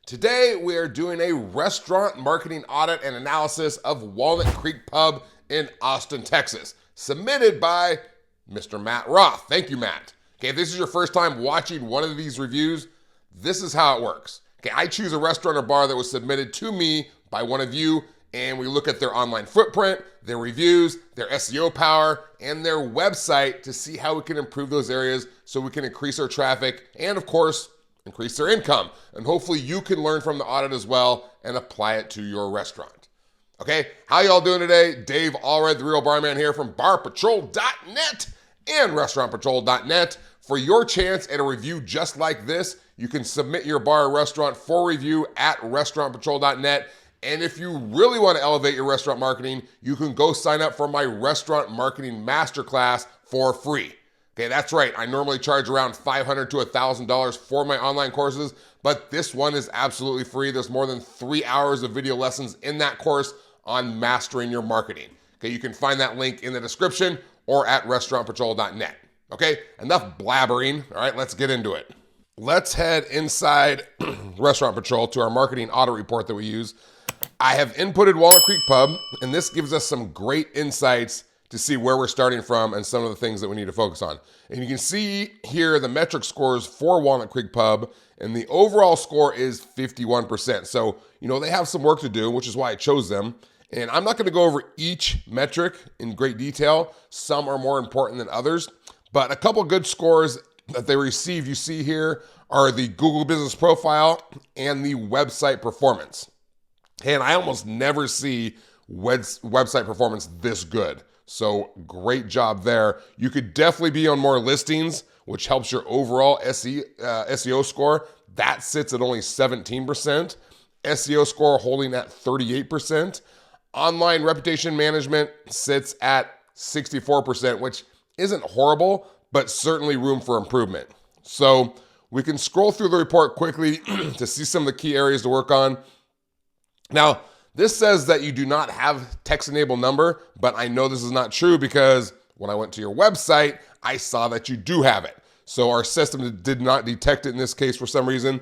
Today, we are doing a restaurant marketing audit and analysis of Walnut Creek Pub in Austin, Texas, submitted by Mr. Matt Roth. Thank you, Matt. Okay, if this is your first time watching one of these reviews, this is how it works. Okay, I choose a restaurant or bar that was submitted to me by one of you, and we look at their online footprint, their reviews, their SEO power, and their website to see how we can improve those areas so we can increase our traffic and, of course, increase their income. And hopefully you can learn from the audit as well and apply it to your restaurant. Okay, how y'all doing today? Dave Allred, the Real Barman here from barpatrol.net and restaurantpatrol.net. For your chance at a review just like this, you can submit your bar or restaurant for review at restaurantpatrol.net. And if you really want to elevate your restaurant marketing, you can go sign up for my Restaurant Marketing Masterclass for free. Okay, that's right. I normally charge around $500 to $1,000 for my online courses, but this one is absolutely free. There's more than 3 hours of video lessons in that course on mastering your marketing. Okay, you can find that link in the description or at restaurantpatrol.net. Okay, enough blabbering. All right, let's get into it. Let's head inside Restaurant Patrol to our marketing audit report that we use. I have inputted Walnut Creek Pub, and this gives us some great insights to see where we're starting from and some of the things that we need to focus on. And you can see here the metric scores for Walnut Creek Pub, and the overall score is 51%. So, they have some work to do, which is why I chose them. And I'm not gonna go over each metric in great detail. Some are more important than others, but a couple good scores that they receive, you see here, are the Google Business Profile and the website performance. And I almost never see website performance this good. So great job there. You could definitely be on more listings, which helps your overall SEO score. That sits at only 17%. SEO score holding at 38%. Online reputation management sits at 64%, which isn't horrible, but certainly room for improvement. So we can scroll through the report quickly to see some of the key areas to work on. Now, this says that you do not have text-enabled number, but I know this is not true because when I went to your website, I saw that you do have it. So our system did not detect it in this case for some reason.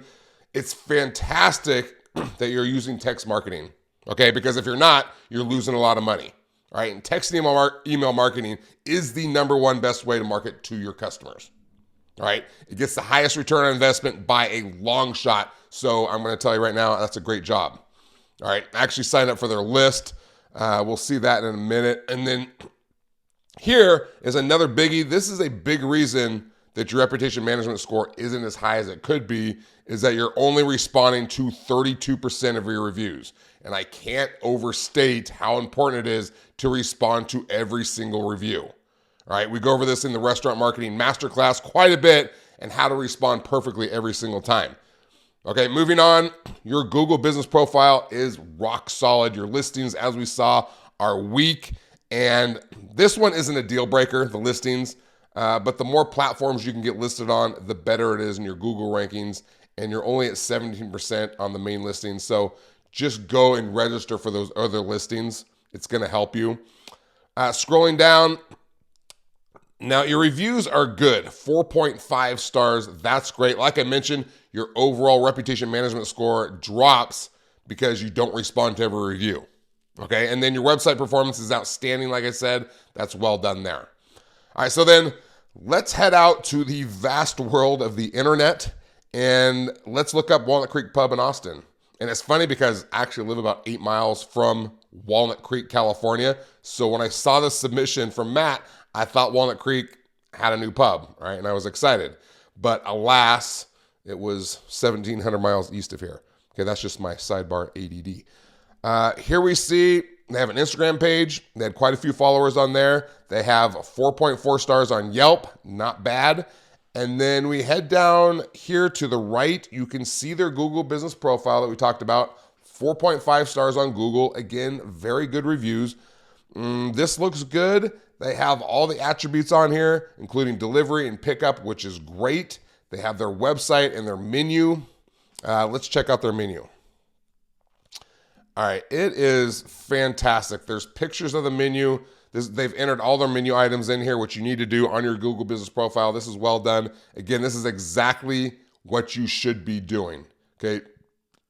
It's fantastic that you're using text marketing, okay? Because if you're not, you're losing a lot of money, all right? And text and email marketing is the number one best way to market to your customers, all right? It gets the highest return on investment by a long shot. So I'm gonna tell you right now, that's a great job. All right, I actually signed up for their list. We'll see that in a minute. And then here is another biggie. This is a big reason that your reputation management score isn't as high as it could be, is that you're only responding to 32% of your reviews. And I can't overstate how important it is to respond to every single review. All right, we go over this in the Restaurant Marketing Masterclass quite a bit and how to respond perfectly every single time. Okay, moving on, your Google Business Profile is rock solid. Your listings, as we saw, are weak. And this one isn't a deal breaker, the listings, but the more platforms you can get listed on, the better it is in your Google rankings. And you're only at 17% on the main listings. So just go and register for those other listings. It's gonna help you. Scrolling down, now your reviews are good, 4.5 stars, that's great. Like I mentioned, your overall reputation management score drops because you don't respond to every review, okay? And then your website performance is outstanding, like I said, that's well done there. All right, so then let's head out to the vast world of the internet and let's look up Walnut Creek Pub in Austin. And it's funny because I actually live about 8 miles from Walnut Creek, California. So when I saw the submission from Matt, I thought Walnut Creek had a new pub, right? And I was excited. But alas, it was 1,700 miles east of here. Okay, that's just my sidebar ADD. Here we see they have an Instagram page. They had quite a few followers on there. They have 4.4 stars on Yelp, not bad. And then we head down here to the right. You can see their Google Business Profile that we talked about. 4.5 stars on Google. Again, very good reviews. This looks good. They have all the attributes on here, including delivery and pickup, which is great. They have their website and their menu. Let's check out their menu. All right, it is fantastic. There's pictures of the menu. They've entered all their menu items in here, which you need to do on your Google Business Profile. This is well done. Again, this is exactly what you should be doing, okay?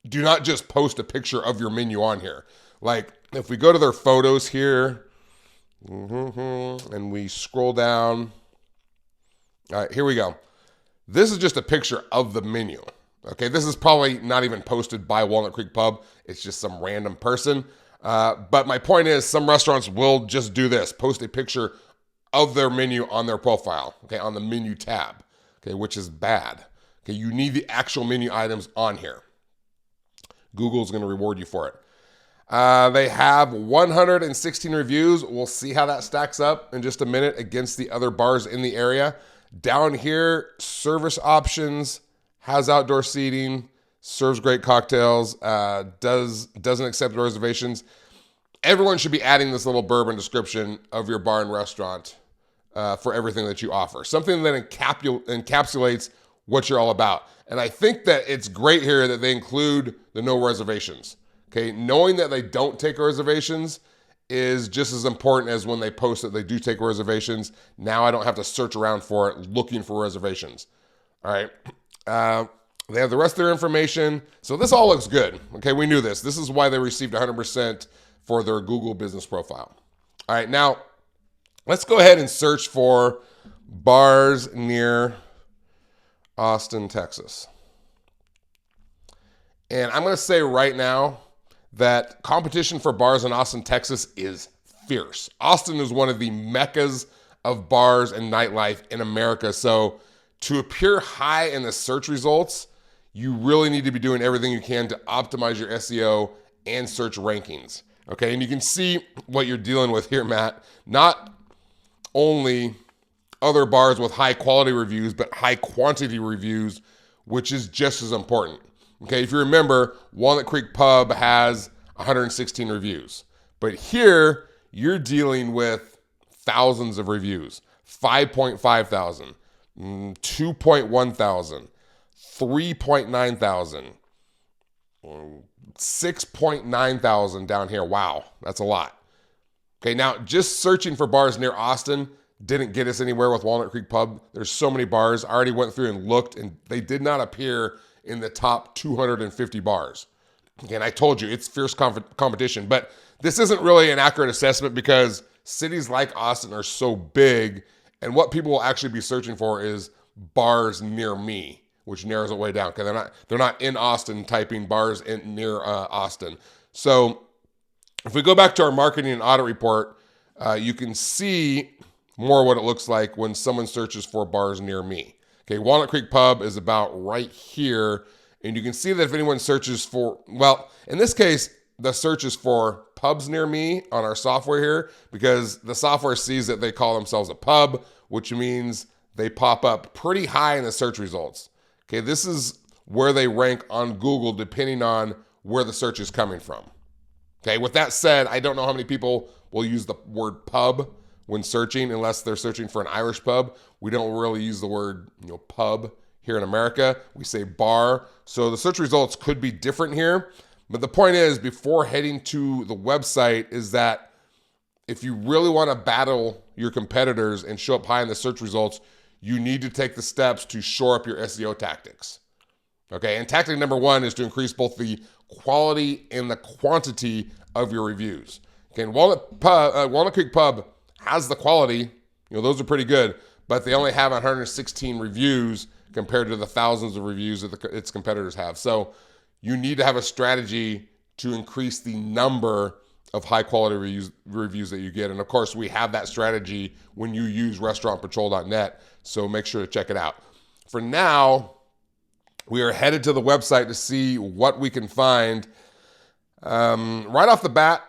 do not just post a picture of your menu on here. Like if we go to their photos here, and we scroll down, all right, here we go. This is just a picture of the menu. Okay, this is probably not even posted by Walnut Creek Pub. It's just some random person. But my point is, some restaurants will just do this, post a picture of their menu on their profile, okay, on the menu tab, okay, which is bad. Okay, you need the actual menu items on here. Google's going to reward you for it. They have 116 reviews. We'll see how that stacks up in just a minute against the other bars in the area. Down here, service options, has outdoor seating, serves great cocktails, doesn't accept reservations. Everyone should be adding this little bourbon description of your bar and restaurant for everything that you offer. Something that encapsulates what you're all about. And I think that it's great here that they include the no reservations. Okay, knowing that they don't take reservations is just as important as when they post that they do take reservations. Now I don't have to search around for it looking for reservations. All right. They have the rest of their information. So this all looks good. Okay, we knew this. This is why they received 100% for their Google business profile. All right, now let's go ahead and search for bars near Austin, Texas. And I'm going to say right now that competition for bars in Austin, Texas is fierce. Austin is one of the meccas of bars and nightlife in America. So to appear high in the search results, you really need to be doing everything you can to optimize your SEO and search rankings. Okay, and you can see what you're dealing with here, Matt. Not only other bars with high quality reviews, but high quantity reviews, which is just as important. Okay, if you remember, Walnut Creek Pub has 116 reviews. But here, you're dealing with thousands of reviews. 5.5 thousand, 2.1 thousand, 3.9 thousand, 6.9 thousand down here. Wow, that's a lot. Okay, now just searching for bars near Austin didn't get us anywhere with Walnut Creek Pub. There's so many bars. I already went through and looked, and they did not appear in the top 250 bars. Again, I told you, it's fierce competition, but this isn't really an accurate assessment because cities like Austin are so big, and what people will actually be searching for is bars near me, which narrows it way down because they're not in Austin typing bars near Austin. So if we go back to our marketing and audit report, you can see more what it looks like when someone searches for bars near me. Okay, Walnut Creek Pub is about right here. And you can see that if anyone searches for, well, in this case, the search is for pubs near me on our software here because the software sees that they call themselves a pub, which means they pop up pretty high in the search results. Okay, this is where they rank on Google depending on where the search is coming from. Okay, with that said, I don't know how many people will use the word pub when searching unless they're searching for an Irish pub. We don't really use the word, pub here in America. We say bar. So the search results could be different here. But the point is, before heading to the website, is that if you really want to battle your competitors and show up high in the search results, you need to take the steps to shore up your SEO tactics. Okay, and tactic number one is to increase both the quality and the quantity of your reviews. Okay, and Walnut Creek Pub has the quality, those are pretty good, but they only have 116 reviews compared to the thousands of reviews that its competitors have. So you need to have a strategy to increase the number of high quality reviews that you get. And of course, we have that strategy when you use restaurantpatrol.net. So make sure to check it out. For now, we are headed to the website to see what we can find. Right off the bat,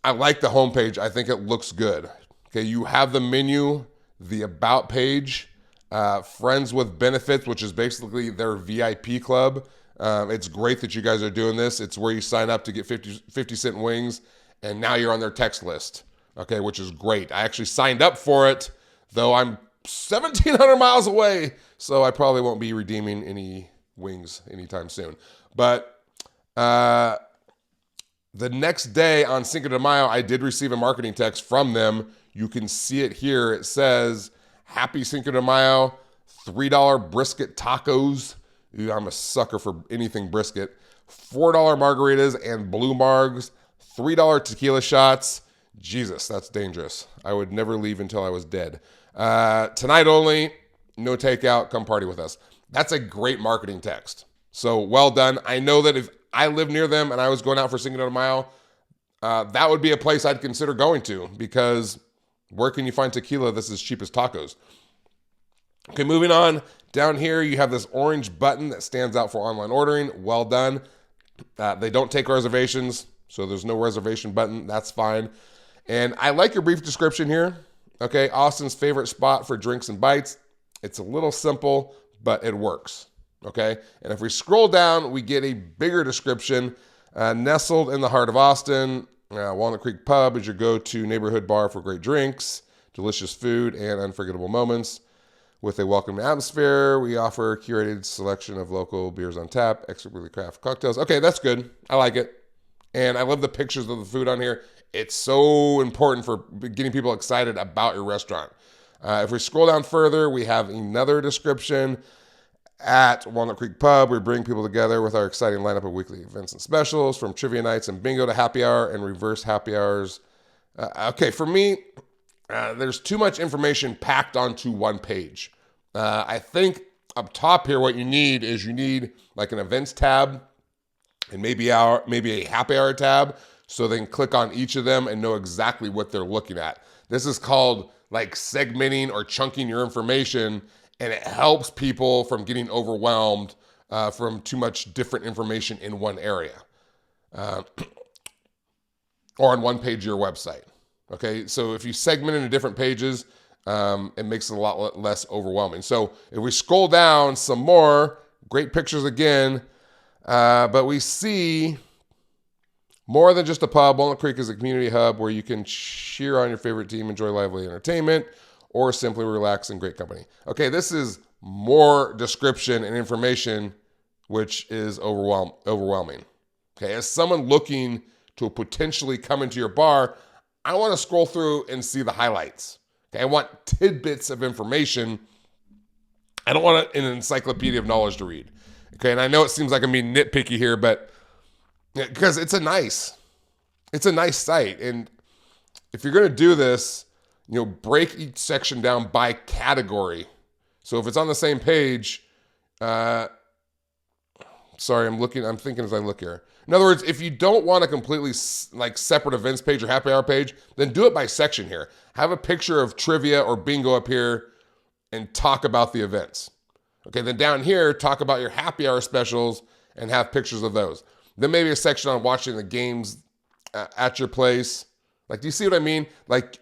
I like the homepage. I think it looks good. Okay, you have the menu, the about page, Friends with Benefits, which is basically their VIP club. It's great that you guys are doing this. It's where you sign up to get 50-cent wings, and now you're on their text list, okay, which is great. I actually signed up for it, though I'm 1,700 miles away, so I probably won't be redeeming any wings anytime soon. But the next day on Cinco de Mayo, I did receive a marketing text from them. You can see it here. It says, Happy Cinco de Mayo, $3 brisket tacos. I'm a sucker for anything brisket. $4 margaritas and blue margs, $3 tequila shots. Jesus, that's dangerous. I would never leave until I was dead. Tonight only, no takeout, come party with us. That's a great marketing text. So well done. I know that if I lived near them and I was going out for Cinco de Mayo, that would be a place I'd consider going to, because where can you find tequila that's as cheap as tacos? Okay, moving on. Down here, you have this orange button that stands out for online ordering. Well done. They don't take reservations, so there's no reservation button. That's fine. And I like your brief description here. Okay, Austin's favorite spot for drinks and bites. It's a little simple, but it works. Okay, and if we scroll down, we get a bigger description. Nestled in the heart of Austin, Walnut Creek Pub is your go-to neighborhood bar for great drinks, delicious food, and unforgettable moments. With a welcoming atmosphere, we offer a curated selection of local beers on tap, expertly crafted cocktails. Okay, that's good. I like it. And I love the pictures of the food on here. It's so important for getting people excited about your restaurant. If we scroll down further, we have another description. At Walnut Creek Pub, we bring people together with our exciting lineup of weekly events and specials, from trivia nights and bingo to happy hour and reverse happy hours. Okay, for me, there's too much information packed onto one page. I think up top here, what you need is like an events tab and maybe a happy hour tab, so they can click on each of them and know exactly what they're looking at. This is called like segmenting or chunking your information, and it helps people from getting overwhelmed from too much different information in one area or on one page of your website. Okay, so if you segment into different pages, it makes it a lot less overwhelming. So if we scroll down some more, great pictures again, but we see more than just a pub. Walnut Creek is a community hub where you can cheer on your favorite team, enjoy lively entertainment, or simply relax in great company. Okay, this is more description and information, which is overwhelming. Okay, as someone looking to potentially come into your bar, I want to scroll through and see the highlights. Okay, I want tidbits of information. I don't want an encyclopedia of knowledge to read. Okay, and I know it seems like I'm being nitpicky here, but because it's a nice site. And if you're going to do this, break each section down by category. So if it's on the same page, sorry, I'm thinking as I look here. In other words, if you don't want a completely separate events page or happy hour page, then do it by section here. Have a picture of trivia or bingo up here and talk about the events. Okay, then down here, talk about your happy hour specials and have pictures of those. Then maybe a section on watching the games at your place. Like, do you see what I mean? Like,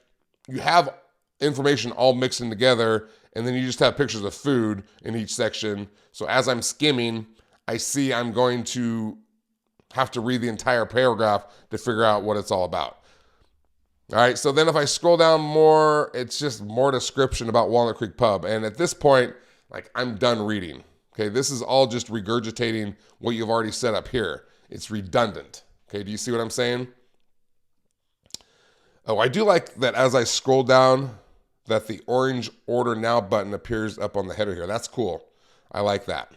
you have information all mixed in together, and then you just have pictures of food in each section. So as I'm skimming, I see I'm going to have to read the entire paragraph to figure out what it's all about. All right, so then if I scroll down more, it's just more description about Walnut Creek Pub. And at this point, I'm done reading. Okay, this is all just regurgitating what you've already set up here. It's redundant. Okay, do you see what I'm saying? Oh, I do like that as I scroll down that the orange Order Now button appears up on the header here. That's cool. I like that.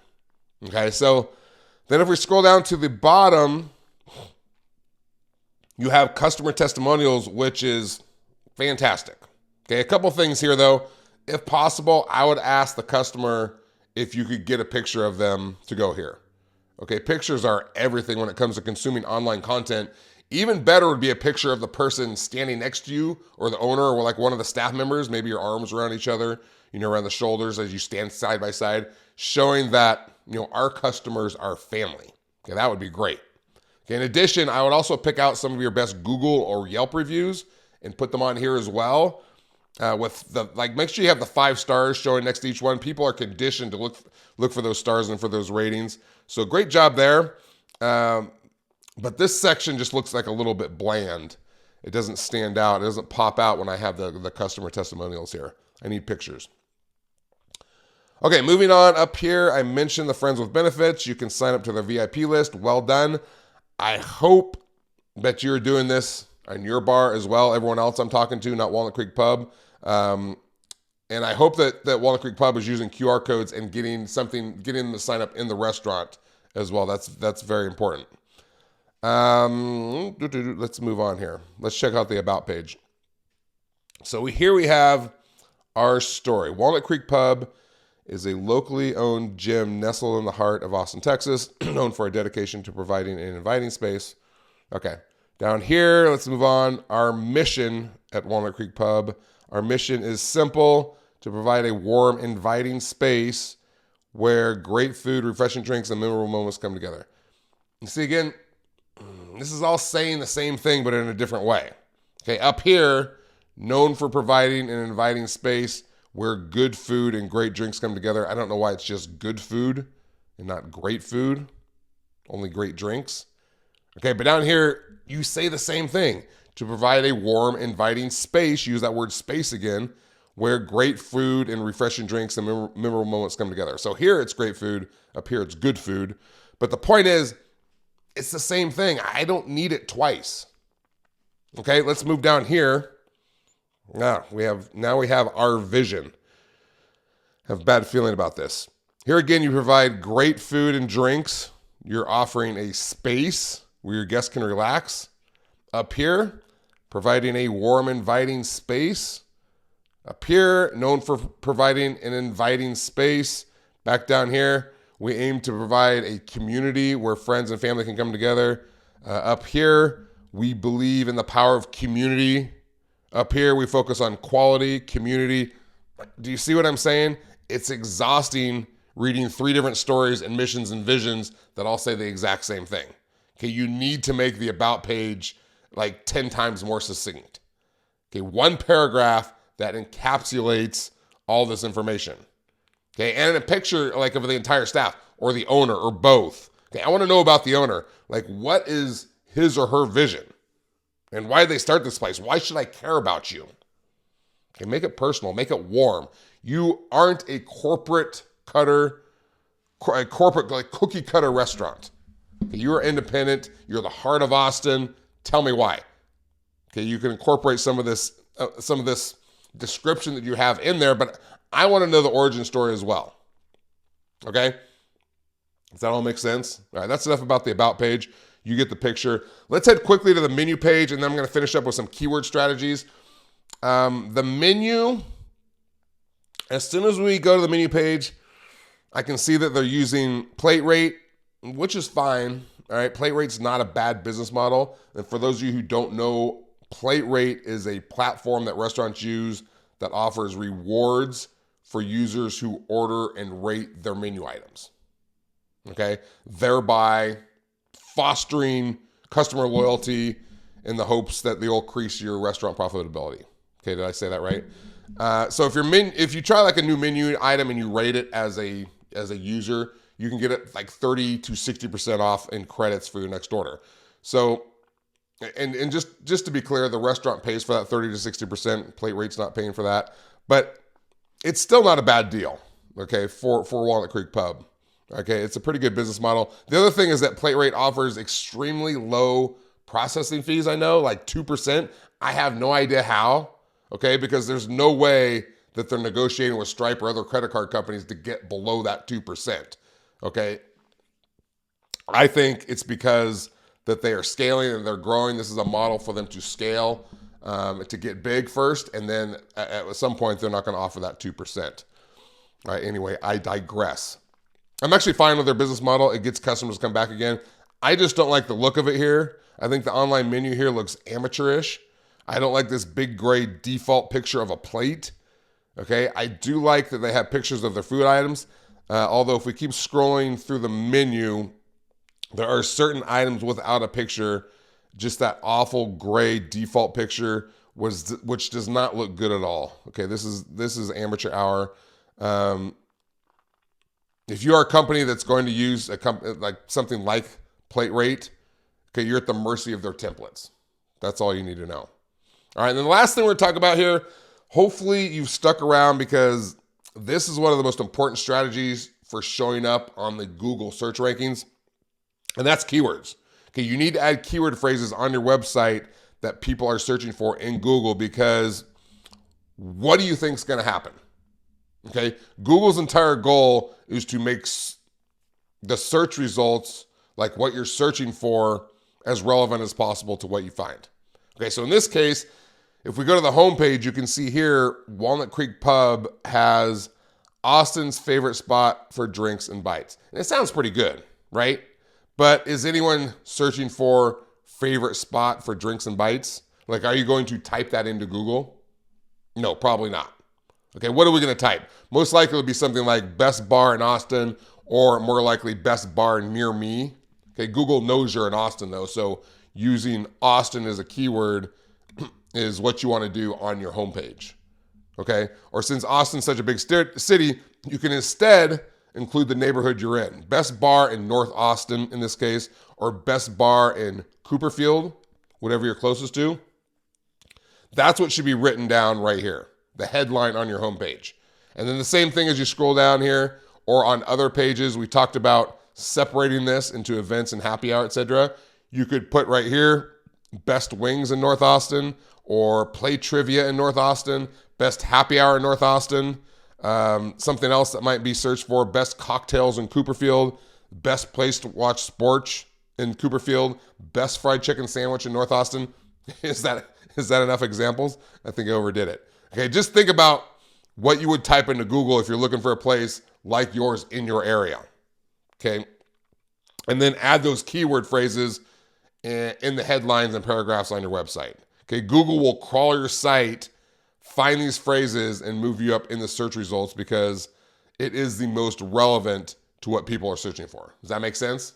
Okay, so then if we scroll down to the bottom, you have customer testimonials, which is fantastic. Okay, a couple things here though. If possible, I would ask the customer if you could get a picture of them to go here. Okay, pictures are everything when it comes to consuming online content. Even better would be a picture of the person standing next to you, or the owner, or like one of the staff members, maybe your arms around each other, around the shoulders as you stand side by side, showing that, our customers are family. Okay, that would be great. Okay, in addition, I would also pick out some of your best Google or Yelp reviews and put them on here as well. Make sure you have the 5 stars showing next to each one. People are conditioned to look for those stars and for those ratings. So great job there. But this section just looks like a little bit bland. It doesn't stand out. It doesn't pop out when I have the customer testimonials here. I need pictures. Okay, moving on up here, I mentioned the Friends with Benefits. You can sign up to their VIP list. Well done. I hope that you're doing this on your bar as well. Everyone else I'm talking to, not Walnut Creek Pub. And I hope that Walnut Creek Pub is using QR codes and getting them to sign up in the restaurant as well. That's very important. Let's move on here. Let's check out the About page. So here we have our story. Walnut Creek Pub is a locally owned gym nestled in the heart of Austin, Texas, known for a dedication to providing an inviting space. Okay, down here, let's move on. Our mission at Walnut Creek Pub, our mission is simple: to provide a warm, inviting space where great food, refreshing drinks, and memorable moments come together. You see, again, this is all saying the same thing, but in a different way. Okay, up here, known for providing an inviting space where good food and great drinks come together. I don't know why it's just good food and not great food, only great drinks. Okay, but down here, you say the same thing. To provide a warm, inviting space, use that word space again, where great food and refreshing drinks and memorable moments come together. So here it's great food, up here it's good food. But the point is, it's the same thing. I don't need it twice. Okay, let's move down here. Now we have our vision. I have a bad feeling about this. Here again, you provide great food and drinks. You're offering a space where your guests can relax. Up here, providing a warm, inviting space. Up here, known for providing an inviting space. Back down here, we aim to provide a community where friends and family can come together. Up here, we believe in the power of community. Up here, we focus on quality, community. Do you see what I'm saying? It's exhausting reading 3 different stories and missions and visions that all say the exact same thing. Okay, you need to make the About page like 10 times more succinct. Okay, 1 paragraph that encapsulates all this information. Okay, and a picture like of the entire staff or the owner or both. Okay, I want to know about the owner. Like, what is his or her vision? And why did they start this place? Why should I care about you? Okay, make it personal, make it warm. You aren't a corporate like cookie cutter restaurant. Okay, you are independent. You're the heart of Austin. Tell me why. Okay, you can incorporate some of this description that you have in there, but I want to know the origin story as well. Okay? Does that all make sense? All right, that's enough about the About page. You get the picture. Let's head quickly to the menu page, and then I'm going to finish up with some keyword strategies. The menu, as soon as we go to the menu page, I can see that they're using plate rate, which is fine. All right, plate rate's not a bad business model. And for those of you who don't know, plate rate is a platform that restaurants use that offers rewards for users who order and rate their menu items. Okay, thereby fostering customer loyalty in the hopes that they'll increase your restaurant profitability. Okay, did I say that right? So if you try like a new menu item and you rate it as a user, you can get it like 30 to 60% off in credits for your next order. So, and just to be clear, the restaurant pays for that 30 to 60%. Plate rate's not paying for that, but it's still not a bad deal. Okay, for Walnut Creek Pub. Okay, it's a pretty good business model. The other thing is that plate rate offers extremely low processing fees. I know, like 2%. I have no idea how. Okay, because there's no way that they're negotiating with Stripe or other credit card companies to get below that 2%. Okay, I think it's because that they are scaling and they're growing. This is a model for them to scale, to get big first, and then at some point they're not going to offer that 2%. All right, anyway, I digress. I'm actually fine with their business model. It gets customers to come back again. I just don't like the look of it here. I think the online menu here looks amateurish. I don't like this big gray default picture of a plate. Okay, I do like that they have pictures of their food items. Although if we keep scrolling through the menu, there are certain items without a picture, just that awful gray default picture, which does not look good at all. Okay, this is amateur hour. If you are a company that's going to use like something like plate rate, okay, you're at the mercy of their templates. That's all you need to know. All right, and then the last thing we're talking about here, hopefully you've stuck around because this is one of the most important strategies for showing up on the Google search rankings, and that's keywords. Okay, you need to add keyword phrases on your website that people are searching for in Google, because what do you think is going to happen? Okay, Google's entire goal is to make the search results, like what you're searching for, as relevant as possible to what you find. Okay, so in this case, if we go to the homepage, you can see here, Walnut Creek Pub has Austin's favorite spot for drinks and bites. And it sounds pretty good, right? But is anyone searching for favorite spot for drinks and bites? Like, are you going to type that into Google? No, probably not. Okay, what are we going to type? Most likely it'll be something like best bar in Austin, or more likely best bar near me. Okay, Google knows you're in Austin though, so using Austin as a keyword is what you want to do on your homepage. Okay, or since Austin's such a big city, you can instead include the neighborhood you're in. Best bar in North Austin in this case, or best bar in Cooperfield, whatever you're closest to. That's what should be written down right here, the headline on your homepage. And then the same thing as you scroll down here, or on other pages, we talked about separating this into events and happy hour, etc. You could put right here, best wings in North Austin, or play trivia in North Austin, best happy hour in North Austin. Something else that might be searched for, best cocktails in Cooperfield, best place to watch sports in Cooperfield, best fried chicken sandwich in North Austin. Is that enough examples? I think I overdid it. Okay, just think about what you would type into Google if you're looking for a place like yours in your area. Okay, and then add those keyword phrases in the headlines and paragraphs on your website. Okay, Google will crawl your site, find these phrases, and move you up in the search results because it is the most relevant to what people are searching for. Does that make sense?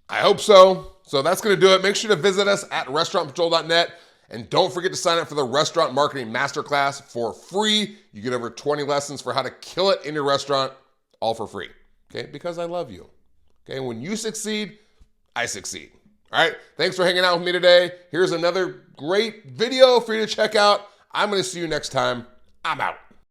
I hope so. So that's going to do it. Make sure to visit us at restaurantpatrol.net. And don't forget to sign up for the Restaurant Marketing Masterclass for free. You get over 20 lessons for how to kill it in your restaurant, all for free. Okay, because I love you. Okay, when you succeed, I succeed. All right, thanks for hanging out with me today. Here's another great video for you to check out. I'm going to see you next time. I'm out.